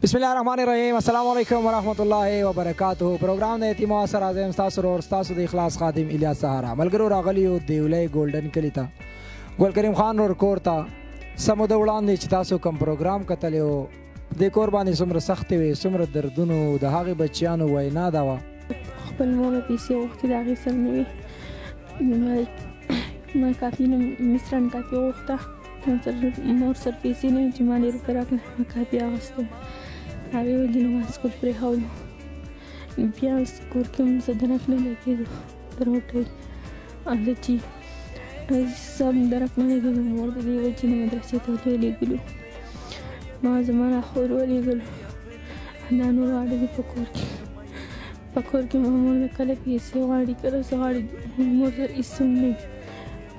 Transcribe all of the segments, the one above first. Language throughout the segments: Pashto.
بسم الله الرحمن الرحیم. السلام علیکم ورحمۃ اللہ وبرکاتہ. پروگرام د یتیم او سره زم تاسو ور تاسو د اخلاص خادم الیاس سهارا ملګرو راغلیو دیولې گولډن کلی ته ګل کریم خان ور کورتا سمو د وړاندې چې تاسو کوم پروگرام کتلیو د قرباني سمره سخت وي سمره دردونو د هغه بچیانو وینا دا و خپل مور پیسې وخت دا غي سم نه ما کافي مصرن کافي وخته مور سر پیسې نه چې ما لري پراکله کافي اغسته هغه د نو سکول پرې هاو بیا سکول کوم صدرک نه لګیدو دروټه اندچی سم درک نه لګیدو مور د دې وچې نه مدرسې ته لګیدو ما زمانہ خور ولګلو دا نور اړې په کور کې مور کله پیسې واړي کړه سواړي مور سره ایسم نه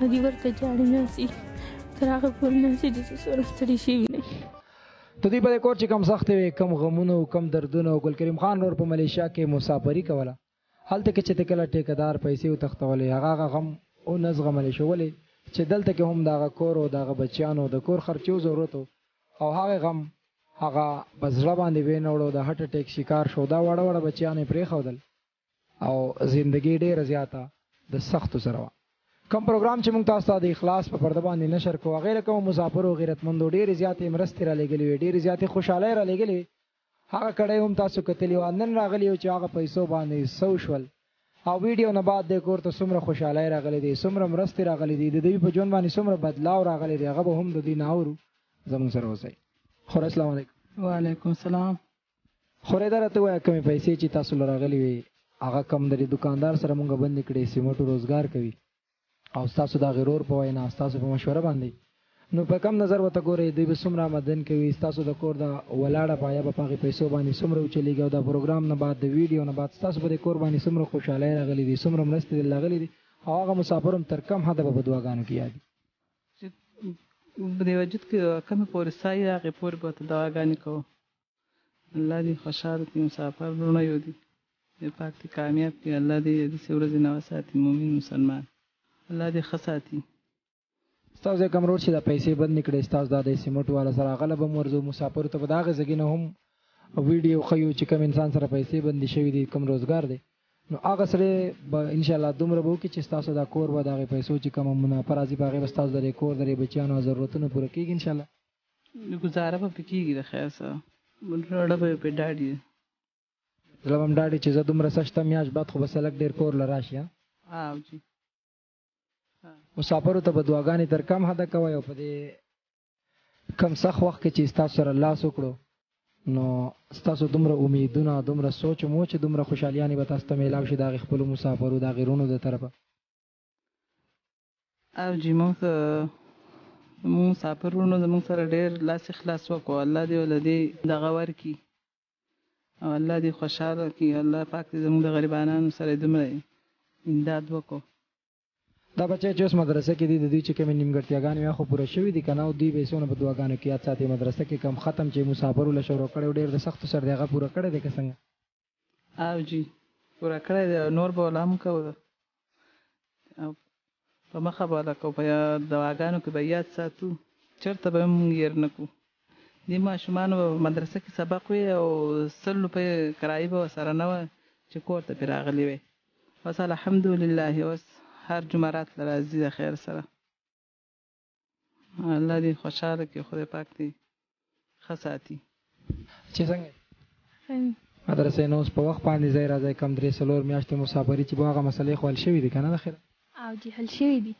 ادي ورته جاړي نه سي تر هغه پورې نه چې د سره ستړي شي نه ته دې په کور چې کم سخت وي کم غمونه کم دردونه ګل کریم خان ور په ملیشیا کې مسافری کوله هلته کې چې کله ټیکدار پیسې او تختولې هغه غم او نزغمل شولې چې دلته کې هم دا کور او دا بچیانو د کور خرچو ضرورت او هغه غم هغه بزړه باندې وینوړو د هټ ټیک شکار شو دا وړه وړه بچیانې پرې خودل او زندگی ډېر زیاته د سخت سره کم پروگرام چې موږ تاسو ته د اخلاص په پرده باندې نشر کوو غیر کوم مسافر او غیرتمندو ډېر زیاتې مرستې را لګلې وي ډېر زیاتې خوشاله را لګلې هغه کړه هم تاسو کتلی و نن راغلی او چې هغه پیسو باندې سوشل او ویډیو نه بعد د کور ته څومره خوشاله راغلي دي څومره مرستې راغلي دي د دې په ژوند باندې څومره بدلاو راغلي دي هغه به هم د دې ناورو زموږ سره اوسئ خو السلام علیکم وعلیکم السلام خورې درته وای کمی پیسې چې تاسو لراغلي وي هغه کم د دکاندار سره مونږ بند کړي سیمټو روزگار کوي او تاسو دا غرور په وینا تاسو په مشوره باندې نو په کم نظر وته ګورئ دوی به څومره آمدن کوي تاسو د کور د ولاړه پایا په هغه پیسو باندې څومره چلیږي او دا پروګرام نه بعد د ویډیو نه بعد تاسو په کور باندې څومره خوشاله راغلي دي څومره مرستې راغلي دي او هغه مسافرم تر کم حد په دعاګانو کې یادي په دې وجود کې کوم پورې سای هغه پورې به دعاګانې کوو الله دې خوشاله دې مسافر ورونه یو دي پاک دې کامیاب دې الله دې دې ورځې نه وساتي مؤمن مسلمان الله دې خساتي تاسو کوم روډ چې دا پیسې بند نکړي تاسو د سیمټ والا سره غلب مرزو مسافر ته بداغه زګینه هم ویډیو خيو چې کوم انسان سره پیسې بند شي دي کوم روزګار دي نو هغه سره ان شاء الله دومره وو کې چې تاسو دا کور و دا پیسو چې کوم منافع راځي په هغه تاسو د کور د بچیانو ضرورتونو پوره کیږي ان شاء الله گزاره به کیږي د خیر سره مونږ به په ډاډي زلم ډاډي چې زه دومره سشته میاش بعد خو بس لک ډیر کور لراشي او جی مسافر ته بدواګانی تر کم حد کوي او په دې کم سخت وخت کې چې تاسو سره الله سوکړو نو تاسو دومره امیدونه دومره سوچ مو چې دومره خوشالیانی به تاسو ته میلاو شي دا خپل مسافرو دا غیرونو د طرفه او جی موږ مسافرونو زموږ سره ډېر لاس اخلاص وکړو الله دې ولدي دغه ورکی او الله دې خوشاله کړي الله پاک دې زموږ د غریبانو سره دومره امداد وکړو دا بچي چې اوس مدرسې کې دي د دې چې کوم نیمګړتیاګانې یا خو پوره شوي دي کنه او دوی به سونه په دعاګانو کې یاد ساتي مدرسې کې کم ختم چې مسافر له شروع کړي ډېر د سخت سره دغه پوره کړي دي که څنګه او جی پوره کړی دی نور به ولهم کوو او په مخه به ولا کوو په دواګانو کې به یاد ساتو چېرته به هم هېر نه کړو دې ماشومانو به مدرسه کې سبق وي او 100 روپۍ کرایه به ورسره نه وه چې کور ته پرې راغلي وی اوس الحمدلله اوس هر جمعرات لراځي د خیر سره الله دې خوشاله کړي خدای پاک دې ښه ساتي چې څنګه مدرسې نو په وخت باندې ځای راځي کم 3 میاشتې مسافري چې هغه مسلې خو حل شوي دي کنه د خیر او جی حل شوي دي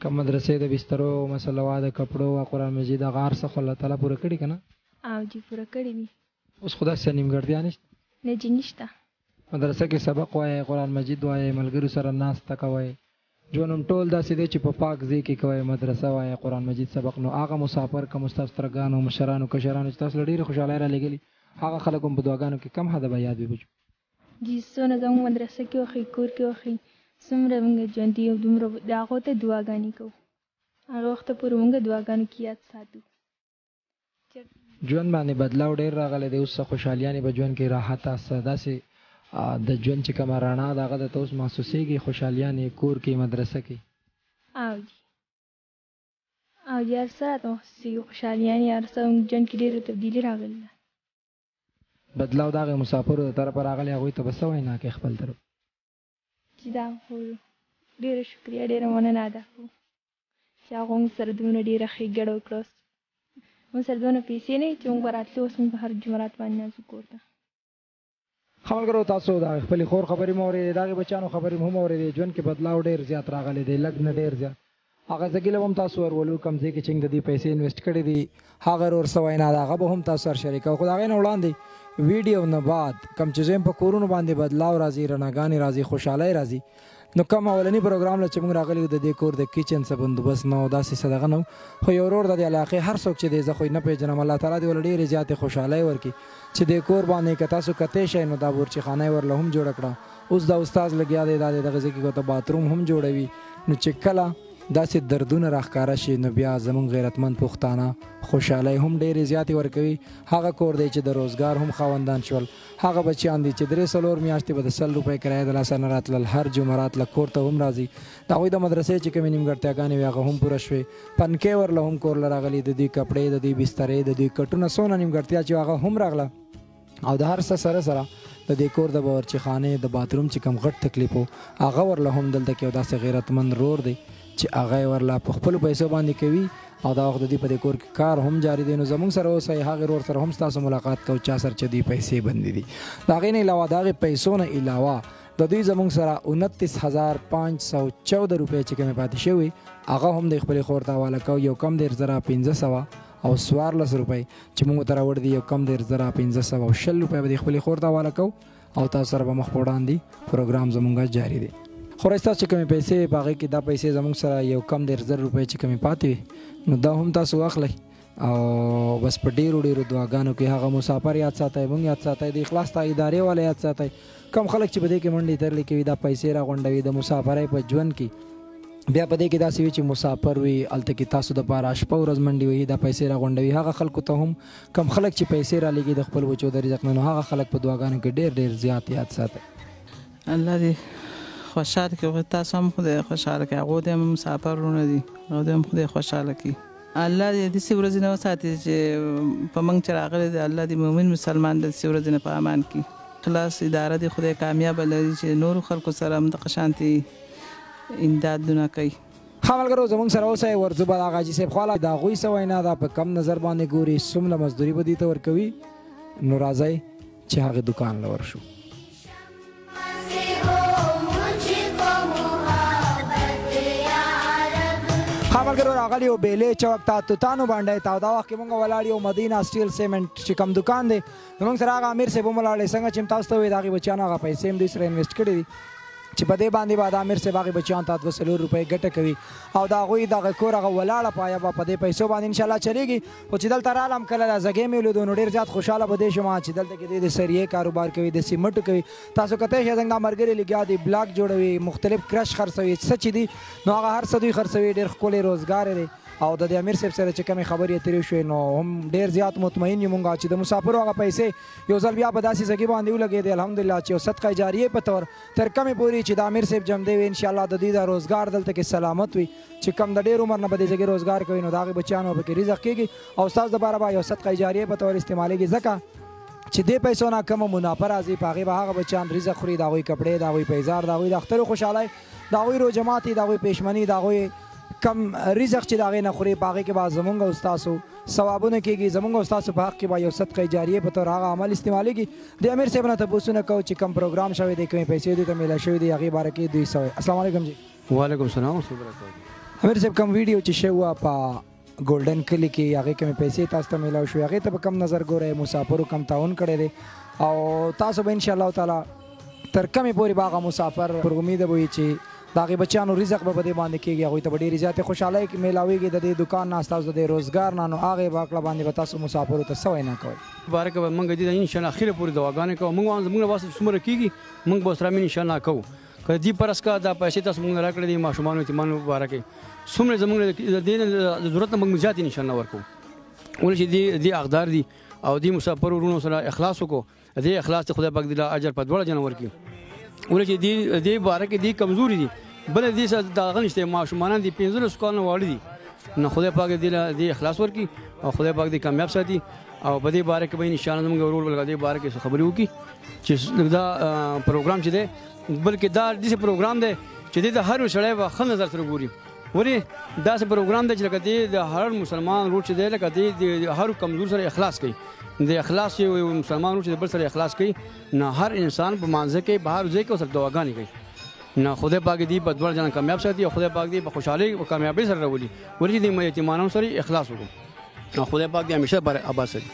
کم مدرسې د بسترو مسله وا د کپړو او قرآن مجید غار څخه الله تعالی پوره کړي کنه او جی پوره کړي دي اوس خدا سره نیمګړتیا نشته نه جی نشته مدرسې کې سبق وایي قرآن مجید وایي ملګرو سره ناسته کوي جونم ټول داسې دی چې په پاک ځای کې کوي مدرسه وایي قرآن مجید سبق نو هغه مسافر کوم استاد ترګانو مشرانو کشرانو چې تاسو ډېر خوشاله را لګلی هغه خلک هم په دعاګانو کې کم حد به یاد وي بچو جی څونه زموږ مدرسه کې وخی کور کې وخی څومره موږ ژوند یو دومره د هغو ته دعاګانې کوو هغه وخت پورې موږ دعاګانو کې یاد ساتو ژوند باندې بدلاو ډېر راغلی دی اوس خوشحالیانې په ژوند کې راحت داسې د ژوند چې کومه رڼا د هغه د ته اوس محسوسېږي خوشحالیانې کور کې مدرسه کې او جی هر څه راته محسوسېږي خوشحالیانې هر څه ژوند کې ډېره تبدیلي راغلې ده بدلاو دغه مسافرو د طرفه راغلی هغوی ته به څه وینا کوې خپل طرف؟ چې دا خو ډېره شکریه ډېره مننه ادا کوو چې هغه موږ سره دومره ډېره ښېګڼه وکړه. موږ سره دومره پیسې نه وي چې موږ به راتلو، اوس موږ په هر جمعرات باندې ناځو کور ته. ښه ملګرو، تاسو د خپلې خور خبرې مو اورېدې، د هغې بچیانو خبرې مو هم اورېدې. ژوند کې بدلاو ډېر زیات راغلی دی، لږ نه ډېر زیات. هغه زګیله به هم تاسو ورولو، کوم ځای کې چې د دې پیسې انویسټ کړې دي هغه ورسه وینا ده، هغه به هم تاسو سره شریکوو. خو د هغې نه وړاندې ویډیو نه بعد کوم چې زم په کورونو باندې بدلاو راځي، رڼاګانې راځي، خوشحالۍ راځي، نو کوم اولنی پروګرام له چې موږ راغلي د دې کور د کچن څه بندوبست نه و، داسې څه دغه نه و. خو یو ورور د دې علاقې هر څوک چې دی زه خو یې نه پېژنم، الله تعالی دې ورله ډېرې زیاتې خوشحالۍ ورکړي چې دې کور باندې که تاسو کتی شئ نو دا بورچخانه یې ورله هم جوړه کړه. اوس دا استاذ لګیا دی، دا د دغه ځای کې ورته باتروم هم جوړوي. نو چې کله داسې دردونه راښکاره شي نو بیا زموږ غیرتمند پښتانه خوشحالۍ هم ډېرې زیاتې ورکوي. هغه کور دی چې د روزګار هم خاوندان شول، هغه بچیان دي چې 3-4 میاشتې به د 100 روپۍ کرایه د لاسه نه راتلل، هر جمعرات له کور ته هم راځي. د هغوی د مدرسې چې کومې نیمګړتیاګانې وې هغه هم پوره شوې، پنکې ورله هم کور له راغلي، د دوی کپړې، د دوی بسترې، د دوی کټونه، څونه نیمګړتیا چې هغه هم راغله. او د هر څه سره سره د دې کور د باورچخانې د باتروم چې کوم غټ تکلیف و هغه ورله هم دلته کې یو داسې غیرتمند رور دی چې هغه یې ورله په خپلو پیسو باندې کوي او دا وخت د دې په دې کور کې کار هم جاري دی. نو زموږ سره اوسئ، هغې رور سره هم ستاسو ملاقات کوو چا سره چې دوی پیسې بندې دي. د هغې نه علاوه د هغې پیسو نه علاوه د دوی زموږ سره 29,514 روپۍ چې کومې پاتې شوي هغه هم د خپلې خور ته حواله کوو. یو کم 13,500 او 14 روپۍ چې موږ ته راوړي دي، یو کم 13,520 روپۍ به د خپلې خور ته حواله کوو او تاسو سره به مخ په وړاندې پروګرام زموږ جاري دی. خو ستاسو چې کومې پیسې په هغې کې دا پیسې زموږ سره یو کم 13,000 روپۍ چې کومې پاتې وي نو دا هم تاسو واخلئ او بس په ډېرو ډېرو دعاګانو کې هغه مسافر یاد ساتئ، موږ یاد ساتئ، د اخلاص ته ادارې والا یاد ساتئ. کم خلک چې په دې کې منډې ترلې کوي دا پیسې راغونډوي د مسافرۍ په ژوند کې، بیا په دې کې داسې وي چې مسافر وي هلته کې تاسو دپاره شپه ورځ منډې وهي دا پیسې راغونډوي. هغه خلکو ته هم کم خلک چې پیسې رالېږي د خپل بچو د رزق نه، نو هغه خلک په دعاګانو کې ډېر ډېر زیات یاد ساتئ. الله دې خوشحاله کړي، تاسو هم خدای خوشحاله کړي، هغوی دې هم مسافرونه دي، هغوی دې هم خدای خوشحاله کړي. الله دې داسې ورځې نه وساتي چې په موږ چې راغلی دی الله دې مؤمن مسلمان داسې ورځې نه په امان کړي. اخلاص اداره دې خدای کامیابه لري چې نورو خلکو سره هم دغه شانتې امدادونه کوي. ښه ملګرو، زموږ سره اوسئ، ورځو به هغه حاجي صاحب خواله د هغوی څه وینا ده په کم نظر باندې ګوري، څومره مزدوري به دې ته ورکوي. نو راځئ چې هغې دکان له ورشو. ښه ملګرو، راغلي یو بیلې چوک ته توتانو باندې ته دا وخت کې مونږ ولاړ یو مدینه سټیل سیمنټ چې کوم دکان دی زموږ سره هغه امیر صاحب هم ولاړ دی. څنګه چې تاسو ته وایي د هغې بچیانو هغه پیسې هم دوی سره انویسټ کړي دي چې په دې باندې به د امیر صاحب هغې بچیانو ته 200 روپۍ ګټه کوي او د هغوی دغه کور هغه ولاړه پایه به په دې پیسو باندې انشاءالله چلېږي. خو چې دلته رالم کله دا زګې مې ولیدو نو ډېر زیات خوشحاله به دې شم چې دلته کې د سریې کاروبار کوي، د سیمټو کوي. تاسو کتی شئ زموږ دا ملګري لګیا دي بلاک جوړوي، مختلف کرش خرڅوي، څه چې دي نو هغه هر څه دوی خرڅوي. ډېر ښکلی روزګار دی او د امیر صاحب سره چې کومې خبرې اترې شوې نو هم ډېر زیات مطمئن یو مونږ چې د مسافرو هغه پیسې یو ځل بیا په داسې ځګې باندې ولګېدې الحمدلله چې یو صدقه جاریې په طور تر کومې پورې چې د امیر صاحب جمدې وي انشاءالله د دوی دا روزګار دلته کې سلامت وي چې کم د ډېر عمر نه به دې ځګې روزګار کوي نو د هغې بچیانو به پکې رزق کېږي او ستاسو دپاره به یو صدقه جاریې په طور استعمالېږي ځکه چې دې پیسو نه کومه منافع راځي په هغې به هغه بچیان رزق خوري، د هغوی کپړې، د هغوی پیزار، د هغوی د اخترو خوشحالۍ، د هغوی روژهماتې، د هغوی پیشمني، د هغوی کم رزق چې د هغې نه خوري په هغې کې به زمونږ او ستاسو ثوابونه کېږي، زمونږ او ستاسو په حق کې به یو صدقه جاریې په طور هغه عمل استعمالېږي. د امیر صاحب نه تپوسونه کوو چې کم پروګرام شوی دی، کومې پیسې دوی ته میله شوي دي هغې باره کې دوی څه وایي. السلام علیکم جی. وعلیکم السلام ورحمة الله وبرکاتہ. امیر صاحب کوم ویډیو چې شوی وه په ګولډن کلي کې هغې کومې پیسې تاسو ته میلاو شوې هغې ته په کم نظر ګورئ، مسافرو کم تعاون کړی دی او تاسو به انشاءالله تعالی تر کومې پورې به هغه مسافر پر امیده به وي چې د هغې بچیانو رزق به په دې باندې کېږي، هغوی ته به ډېرې زیاتې خوشحالۍ میلاویږي د دې دکان نه ستاسو د دې روزګار نه نو هغې باکړه باندې به تاسو مسافرو ته څه وینا کوئ؟ باره کې به موږ دې انشاءالله اخره پورې دعاګانې کوو، موږ زموږ نه واسطه څومره کېږي موږ به ورسره انشاءالله کوو. که دې پرس کا دا پیسې تاسو موږ راکړې دي ماشومانو یتیمانو باره کې څومره زموږ د دې ضرورت نه موږ زیات انشاءالله ورکوو. ولې چې دې حقدار دي او دې مسافرو وروڼو سره اخلاص وکړو، دې اخلاص ته خدای پاک دې اجر په دواړه جنه ورکړي. ولې چې دې باره کې دې کمزوري دي بل دې سره دغه نشته، ماشومانان دي 15 کالونه واړه دي نو خدای پاک دې اخلاص ورکړي او خدای پاک دې کامیاب ساتي او په دې باره کې به ان شاء الله زموږ ورور بل دې باره کې خبرې وکړي چې دا پروګرام چې دی بلکې دا داسې پروګرام دی چې دې ته هر سړی به ښه نظر سره ګوري ولې داسې پروګرام دی چې لکه دې د هر مسلمان ورور چې دی لکه دې د هر کمزور سره اخلاص کوي د اخلاص یو مسلمان ورور چې بل سره اخلاص کوي نه هر انسان په مانځه کې بهر ځای کې سره دعاګانې کوي نه خدای پاک دې په دوړ جنا کامیاب ساتي او خدای پاک دې په خوشحالي او کامیابی سره راولي ولې دې یتیمانو سره اخلاص وکړو نو خدای پاک دې همیشه بر آباد ساتي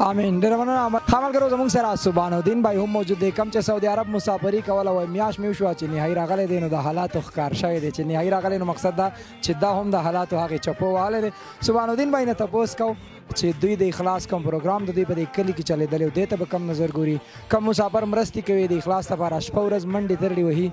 امین. ډېر مننه. خاملګرو زموږ سره سبحان الدین بھائی هم موجود دی کم چې سعودي عرب مسافري کوله وای میاش میو شو چې نهایي راغلی دی نو د حالاتو ښکار شوی دی چې نهایي راغلی نو مقصد دا چې دا هم د حالاتو هغې چپو والی دی. سبحان الدین بھائی نه تپوس کو چې دوی د اخلاص کوم پروګرام د دوی په دې کلي کې چلېدلی او دې ته به کم نظر ګوري کم مسافر مرستې کوي د اخلاص لپاره شپه ورځ منډې ترړې وهي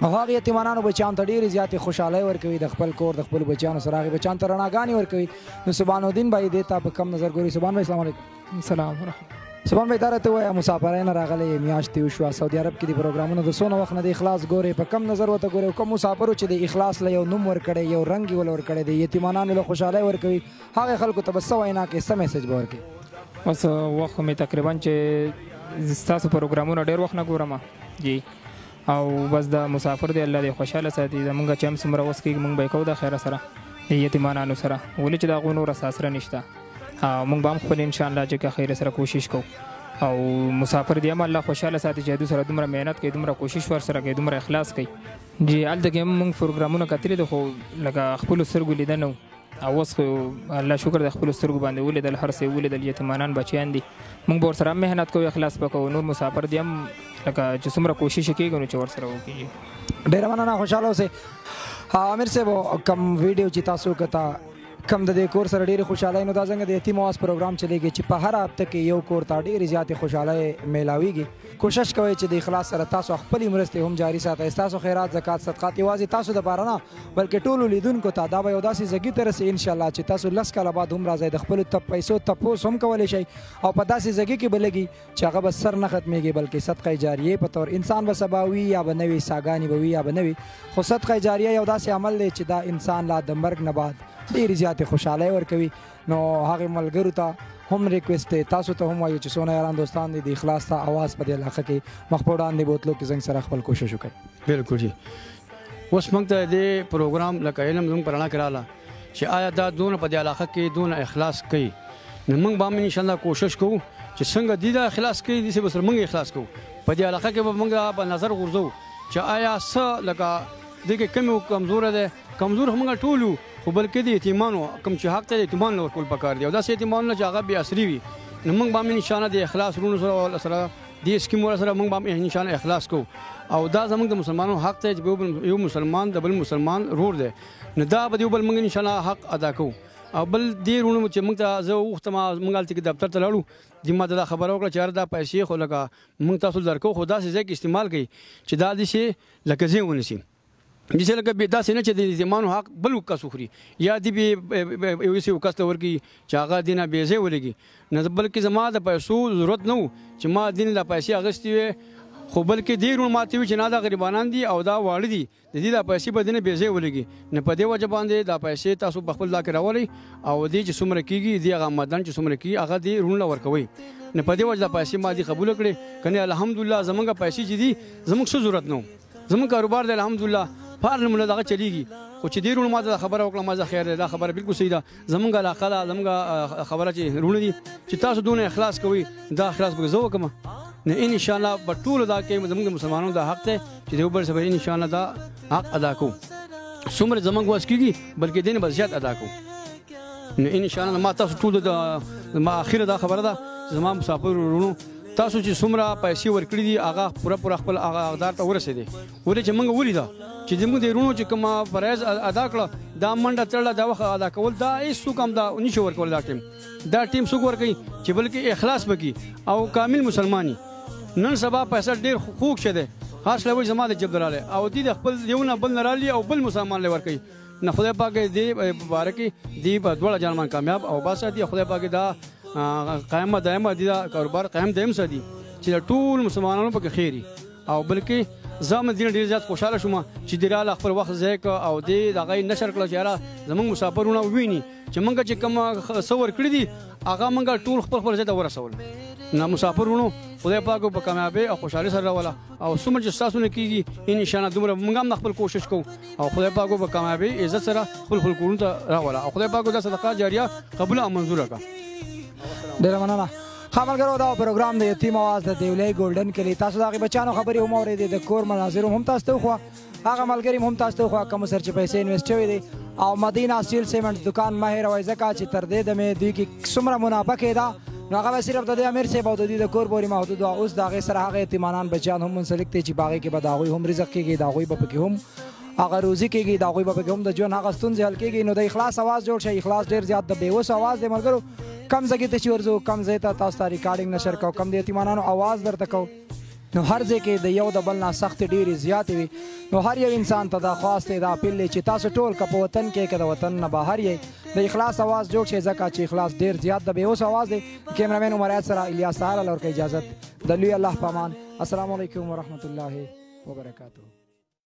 او هغه یتیمانانو بچیانو ته ډېرې زیاتې خوشحالۍ ورکوي د خپل کور د خپلو بچیانو سره هغې بچیانو ته رڼاګانې ورکوي نو سبحان الدین بھائی دې ته به کم نظر ګوري. سبحان بھائی السلام علیکم. سلام ورحمت. سبحان بھائی دا راته ووایه مسافرۍ نه راغلی میاشتې وشوه سعودي عرب کې د پروګرامونو د څونه وخت نه د اخلاص ګورې په کم نظر ورته ګورې او کوم مسافرو چې د اخلاص له یو نوم ورکړی یو رنګ یې ول ورکړی دی یتیمانانو له خوشحالۍ ورکوي هغې خلکو ته به څه وینا کوي څه میسج به ورکوي؟ بس وخت مې تقریبا چې ستاسو پروګرامونه ډېر وخت نه ګورم جی او بس د مسافر دی الله دې خوشحاله ساتي زمونږ چې هم څومره وس کېږي مونږ به یې کوو د خیره سره د یتیمانانو سره ولې چې د هغوی نور اساسره نشته مونږ به هم خپل انشاءالله چې که خیر سره کوشش کوو او مسافر دی هم الله خوشحاله ساتي چې دوی سره دومره محنت کوي دومره کوشش ورسره کوي دومره اخلاص کوي جی هلته کې هم مونږ پروګرامونه کتلي دي خو لکه خپلو سترګو لیدنه و او اوس خو الله شکر د خپلو سترګو باندې ولیدل هر څه ولیدل یتیمانان بچیان دي مونږ به ورسره هم محنت کوو اخلاص به کوو نور مسافر دی هم لکه چې څومره کوشش یې کېږي نو چې ورسره وکړي. ډېره مننه خوشحاله اوسئ. امیر صاحب کوم ویډیو چې تاسو کته کم د دې کور سره ډېرې خوشحالۍ نو دا څنګه د یتیم آواز پروګرام چلېږي چې په هر هفته کې یو کور ته ډېرې زیاتې خوشحالۍ میلاویږي کوشش کوئ چې د اخلاص سره تاسو خپلې مرستې هم جاري ساتئ ستاسو خیرات زکات صدقات یوازې تاسو دپاره نه بلکې ټولو لیدونکو ته دا به یو داسې ځګي ته رسي انشاءالله چې تاسو 10 کاله بعد هم راځئ د خپلو پیسو تپوس هم کولی شئ او په داسې ځګي کې به لګي چې هغه به سر نه ختمېږي بلکې صدقه جاریې په طور انسان به سبا وي یا به نه وي ساګانې به وي یا به نه وي خو صدقه جاریه یو داسې عمل دی چې دا انسان لا د مرګ نه بعد ډېرې زیاتې خوشحالۍ ورکوي نو هغې ملګرو ته هم ریکویسټ دی تاسو ته هم وایو چې څونه یاران دوستان دي د اخلاص ته آواز په دې علاقه کې مخ په وړاندې بوتلو کې زنګ سره خپل کوشش وکړئ. بالکل جی اوس موږ ته دې پروګرام لکه علم زموږ په رڼا کې راغله چې آیا دا دونه په دې علاقه کې دونه اخلاص کوي نو موږ به هم انشاءالله کوشش کوو چې څنګه دې دا اخلاص کوي داسې به سره موږ اخلاص کوو په دې علاقه کې به موږ په نظر غورځو چې آیا څه لکه دې کې کم کمزوره دی کمزور موږ ټول یو خو بلکې د یتیمانو کوم چې حق ته د یتیمانو ورکول پکار دی او داسې یتیمانو نه چې هغه بې اثري وي نو موږ به هم انشاءالله د اخلاص وروڼو سره دې سکیم سره موږ به هم انشاءالله اخلاص کوو او دا زموږ د مسلمانانو حق دی چې یو مسلمان د بل مسلمان ورور دی نو دا به د یو بل موږ انشاءالله حق ادا کوو او بل دې وروڼو چې موږ ته زه وغوښتم موږ هلته کې دفتر ته لاړو دې ما ته دا خبره وکړه چې یاره دا پیسې خو لکه موږ تاسو درکوو خو داسې ځای کې استعمال کوي چې دا داسې لکه ځای ونیسي داسې لکه داسې نه چې د یتیمانو حق بل کس وخوري یا دې به یو یو کس ته ورکړي چې هغه دې نه بې ځای ولګي نه بلکې زما د پیسو ضرورت نه و چې ما دې نه دا پیسې اخیستې وې خو بلکې دې روڼ ماته وي چې نه دا غریبانان دي او دا واړه دي د دې دا پیسې به دې نه بې ځای ولګي نو په دې وجه باندې دا پیسې تاسو په خپل لاس کې راولئ او دې چې څومره کېږي دې هغه آمدن چې څومره کېږي هغه دې روڼ له ورکوئ نو په دې وجه دا پیسې ما دې قبوله کړې کنې الحمدلله زموږ پیسې چې دي زموږ څه ضرورت نه و زموږ کاروبار دی الحمدلله په هر نمونه دغه چلیږي خو چې دې روڼ ما ته خبره وکړه ما زه خیر دی دا خبره بالکل صحیح ده زموږ علاقه ده زموږ خبره چې روڼ دي چې تاسو دونه اخلاص کوئ دا اخلاص به زه وکړم نو انشاءالله په ټولو دا کې زموږ د مسلمانانو دا حق دی چې د یو بل سره انشاءالله دا حق ادا کوو څومره زموږ وس کېږي بلکې دې نه به زیات ادا کوو نو انشاءالله ما تاسو ټولو ما اخره دا خبره ده چې زما مسافر وروڼو تاسو چې څومره پیسې ورکړي دي هغه پوره خپل هغه حقدار ته ورسېدي ولې چې موږ ولیده چې زموږ د وروڼو چې کومه فرایض ادا کړه دا منډه تړله دا وخت ادا کول دا هېڅ څوک هم دا نشي ورکول دا ټیم څوک ورکوي چې بلکې اخلاص وکړي او کامل مسلمان نن سبا پیسې ډېر خوږ شه دی هر سړی وایي زما د جیب رالی او دې د خپل یو نه بل نه رالي او بل مسلمان لی ورکوي نه خدای پاک دې په باره کې دې په دواړه جانمان کامیاب او باساتي خدای پاک دا قائمه دائمه دي دا کاروبار قائم دائم ساتي چې ټول مسلمانانو پکې خیری او بلکې زه هم دې ډېر زیات خوشحاله شوم چې دې راله خپل وخت ضایع کړه او دې د هغه نشر کړه چې یاره زموږ مسافرونه وویني چې موږ چې کوم څه ورکړي دي هغه موږ ټول خپل ځای ته ورسول. نه مسافرونو خدای پاک په کامیابۍ او خوشحالۍ سره راوله او څومره چې ستاسو نه کېږي انشاءالله دومره موږ هم خپل کوشش کوو او خدای پاک په کامیابۍ عزت سره خپل کورونو ته راوله او خدای پاک دا صدقه جاریه قبوله او منظوره کړه. ډېره مننه. ښه ملګرو دا پروګرام د یتیم اواز د دیولۍ ګولډن کلي تاسو د هغې بچیانو خبرې هم اورېدې د کور مناظر هم تاسو ته وښوه هغه ملګري هم تاسو ته وښوه کومو سره چې پیسې انویسټ شوي دي او مدینه سټیل سیمنټ دکان مه هېروئ ځکه چې تر دې دمې دوی کې څومره منافع کېده نو هغه به صرف د دې امیر صاحب او د دوی د کور پورې محدود وه. اوس د هغې سره هغه یتیمانان بچیان هم منسلک دي چې په هغې کې به د هغوی هم رزق کېږي د هغوی به پکې هم هغه روزي کېږي د هغوی به پکې هم د ژوند هغه ستونزې حل کېږي. نو د اخلاص اواز جوړ شي. اخلاص ډېر زیات د بېوس اواز دی ملګرو. کم ځای ته چې ورځو کم ځای ته تاسو ته ریکارډینګ نشر کوو کم د یتیمانانو اواز درته کوو نو هر ځای کې د یو د بل نه سختې ډېرې زیاتې وي. نو هر یو انسان ته دا خواست دی دا اپیل دی چې تاسو ټول که په وطن کې که د وطن نه بهر یې د اخلاص اواز جوړ شي ځکه چې اخلاص ډېر زیات د بېوس اواز دی. کیمرامین عمر ایاز سره الیاس سهارا لورکه اجازت د لوی الله په امان. السلام علیکم ورحمت الله وبرکاتہ.